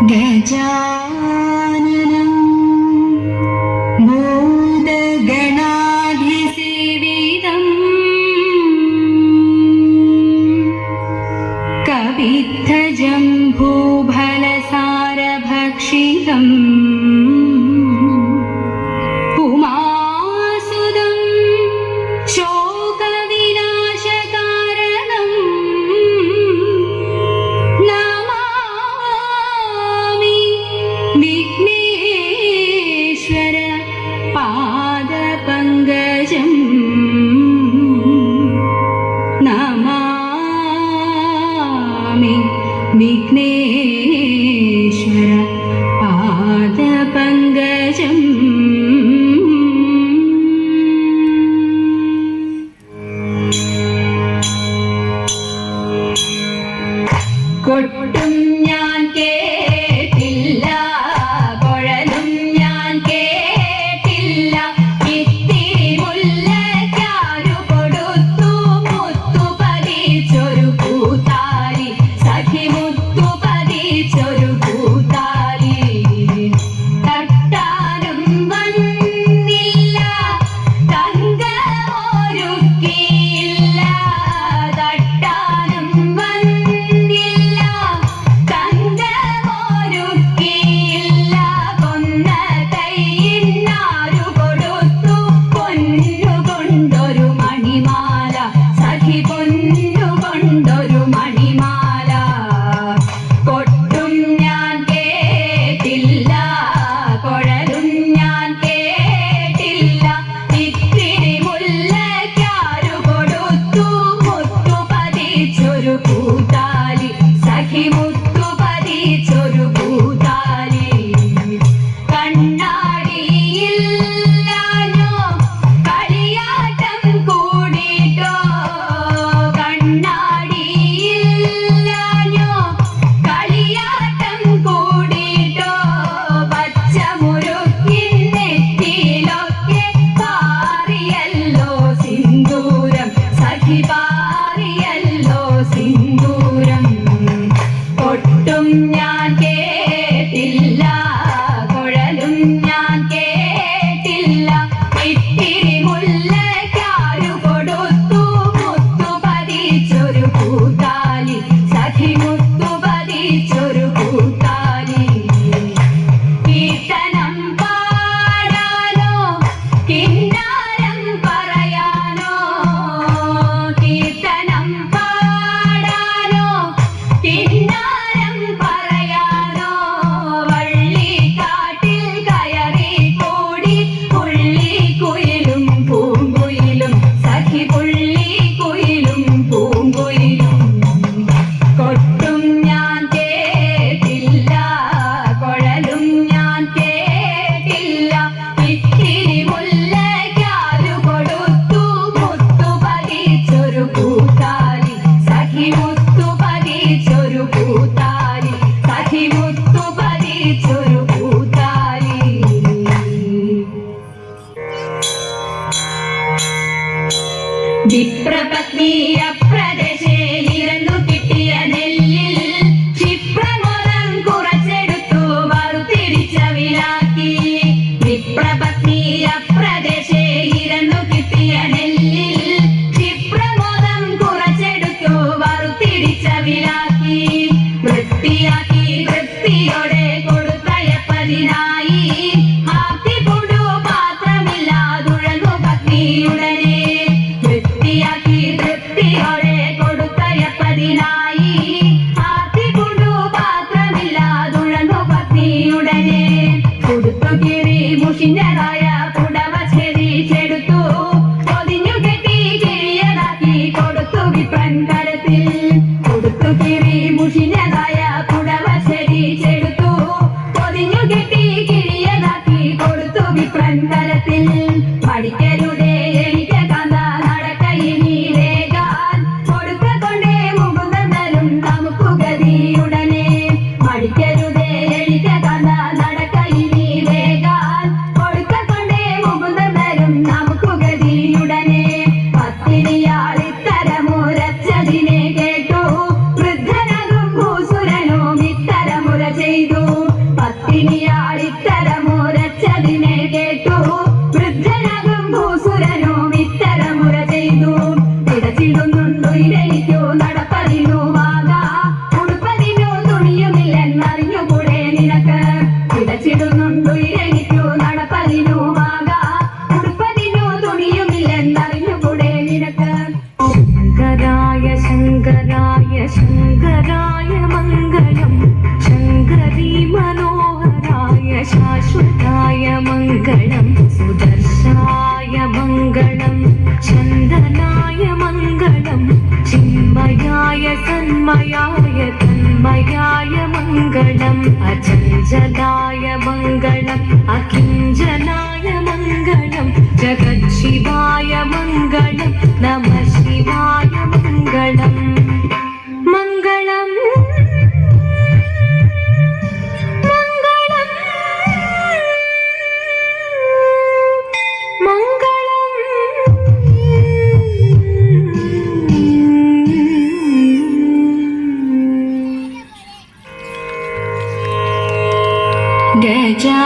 ഗജാനനം ഭൂതഗണാധിസേവിതം കവിദ്ധജംഭൂഫലസാരഭക്ഷിതം ഉമാസുതം ശോകവിനാശകാരണം നമാമി വിഘ്നേശ്വര പാദപങ്കജം നമാമി വിഘ്നേശ്വര പാദപങ്കജം കൊട്ടും ഞാൻ കേട്ടില്ല കുഴലും ഞാൻ കേട്ടില്ല ഇത്തിരി മുല്ലയ്ക്കാരു കൊടുത്തു മുത്തു പതിച്ചൊരു പൂത്താലി സഖി മുത്തു പതിച്ചൊരു പൂത്താലി തട്ടാനും വന്നില്ല തങ്കമൊരുക്കിയില്ല തട്ടാനും വന്നില്ല തങ്കമൊരുക്കിയില്ല കൊന്ന കൈയിന്നാരു കൊടുത്തു പൊന്നുകൊണ്ടൊരു മണിമാല സഖി പൊന്നുകൊണ്ടൊരു മണിമാല കൊട്ടും ഞാൻ കേട്ടില്ല കുഴലും ഞാൻ കേട്ടില്ല ഇത്തിരി മുല്ലയ്ക്കാരു കൊടുത്തു മുത്തു പതിച്ചൊരു പൂത്താലി സഖി മുത്തു പതിച്ചൊരു പൂത്താലി കണ്ണാടിയില്ലാഞ്ഞോ കളിയാട്ടം കൂടിട്ടോ കണ്ണാടിയില്ലാഞ്ഞോ കളിയാട്ടം കൂടിട്ടോ പച്ചമുറുക്കിൻ നെറ്റിയിലൊക്കെ പാറിയല്ലോ സിന്ദൂരം സഖി പാറിയല്ലോ സിന്ദൂരം കൊട്ടും ഞാൻ കേട്ടില്ല കുഴലും ഞാൻ കേട്ടില്ല ഇത്തിരി മുല്ലയ്ക്കാരു കൊടുത്തു മുത്തു പതിച്ചൊരു പൂത്താലി സഖി മുത്തു പതിച്ചൊരു പൂത്താലി കീർത്തനം പാടാനോ കിന്നാരം പറയാനോ കീർത്തനം പാടാനോ കിന്നാരം പറയാനോ വള്ളിക്കാട്ടിൽ കയറി കൂടി പുള്ളിക്കുയിലും പൂങ്കുയിലും സഖി പുള്ളിക്കുയിലും പൂങ്കുയിലും കൊട്ടും ഞാൻ കേട്ടില്ല കുഴലും ഞാൻ കേട്ടില്ല ഇത്തിരി മുല്ലയ്ക്കാരു കൊടുത്തു മുത്തു പതിച്ചൊരു പൂത്താലി സഖി മുത്തു പതിച്ചൊരു പൂത്താലി സഖി മുത്തു പതിച്ചൊരു പൂത്താലി വിപ്രപത്നി അപ്രദേശേലിരുന്നു കിട്ടിയ നെല്ലിൽ ക്ഷിപ്രമോദം കുറച്ചെടുത്തു വറുതിരിച്ചവിലാക്കി വിപ്രപത്നി അപ്രദേശേലിരുന്നു കിട്ടിയ നെല്ലിൽ ക്ഷിപ്രമോദം കുറച്ചെടുത്തു വറുതിരിച്ചവിലാക്കി വൃത്തിയാക്കി വൃത്തിയോടെ കൊടുത്തയപ്പതിനായി ആർത്തികൊണ്ടു പാത്രമില്ലാതുഴന്നു പത്നിയുടനെ വൃത്തിയാക്കി വൃത്തിയോടെ കൊടുത്തയപ്പതിനായി ആർത്തികൊണ്ടു പാത്രമില്ലാതുഴന്നു പത്നിയുടനെ കൊടുത്തു കീറി മുഷിഞ്ഞതായ പുടവ ചെരിച്ചെടുത്തു പൊതിഞ്ഞു കെട്ടി കിഴിയതാക്കി കൊടുത്തു വിപ്രൻ കരത്തിൽ കൊടുത്തു കീറി മുഷിഞ്ഞതായ പുടവ ചെരിച്ചെടുത്തു പൊതിഞ്ഞു കെട്ടി കിഴിയതാക്കി കൊടുത്തു വിപ്രൻ കരത്തിൽ പഠിക്കരുതേ എനിക്ക് കാന്ത നടക്കയിനി വേഗാൻ കൊടുക്ക കൊണ്ടേ മുകുന്ദനും നമുക്ക് ഗതിയുടനെ പഠിക്കരുതേ എനിക്ക് കാന്ത നടക്കയിനി വേഗാൻ കൊടുക്ക കൊണ്ടേ മുകുന്ദനും നമുക്ക് ഗതിയുടനെ പത്തിനിയാളിത്തരമുരച്ചതിനെ കേട്ടു വൃദ്ധനകും ഭൂസുരനും ഇത്തരമുര ചെയ്തു എന്നറിഞ്ഞുകൂടെ നിനക്ക് പിടച്ചിടുന്നുണ്ടു ഇരണിക്കു നടപ്പതിനുമാകാ ഉടുപ്പതിനു തുണിയുമില്ലെന്നറിഞ്ഞുകൂടെ നിനക്ക് ശങ്കരായ ശങ്കരായ ശങ്കരായ മംഗളം ശങ്കരീ മനോഹരായ ശാശ്വതായ മംഗളം സുദർശായ മംഗളം ചന്ദനായ മംഗളം ചിന്മയായ സന്മയായ തന്മയായ മംഗളം അചഞ്ചലായ മംഗളം അകിഞ്ചനായ മംഗളം ജഗത്ശിവായ മംഗളം നമഃ ശിവായ മംഗളം മംഗളം ഗജാ